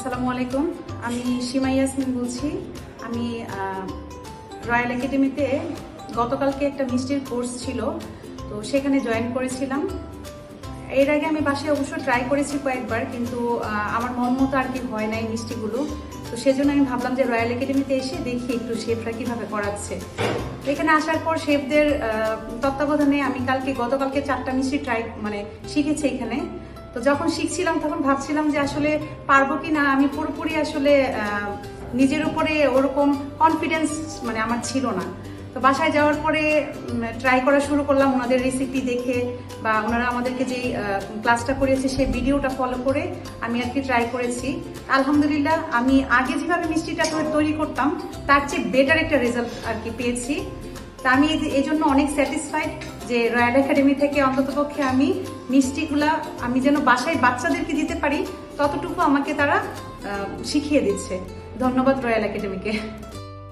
আসসালামু আলাইকুম। আমি সীমা ইয়াসমিন বলছি। আমি রয়্যাল একাডেমিতে গতকালকে একটা মিষ্টির কোর্স ছিল, তো সেখানে জয়েন করেছিলাম। এর আগে আমি বাসায় অবশ্য ট্রাই করেছি কয়েকবার, কিন্তু আমার মন মতো আর কি হয় নাই মিষ্টিগুলো। তো সেজন্য আমি ভাবলাম যে রয়্যাল একাডেমিতে এসে দেখি একটু শেফরা কীভাবে করাচ্ছে। তো এখানে আসার পর শেফদের তত্ত্বাবধানে আমি গতকালকে 4টা মিষ্টি শিখেছি এখানে। তো যখন শিখছিলাম তখন ভাবছিলাম যে আসলে পারবো কি না। আমি পুরোপুরি আসলে নিজের উপরে ওরকম কনফিডেন্স আমার ছিল না। তো বাসায় যাওয়ার পরে ট্রাই করা শুরু করলাম ওনাদের রেসিপি দেখে, বা ওনারা আমাদেরকে যে ক্লাসটা করিয়েছে সেই ভিডিওটা ফলো করে আমি আর কি ট্রাই করেছি। আলহামদুলিল্লাহ, আমি আগে যেভাবে মিষ্টিটা তৈরি করতাম তার চেয়ে বেটার একটা রেজাল্ট আর কি পেয়েছি। তা আমি এই জন্য অনেক স্যাটিসফাইড যে রয়্যাল একাডেমি থেকে অন্ততপক্ষে আমি মিষ্টিগুলা আমি যেন বাসায় বাচ্চাদেরকে দিতে পারি ততটুকু আমাকে তারা শিখিয়ে দিচ্ছে। ধন্যবাদ রয়্যাল একাডেমিকে।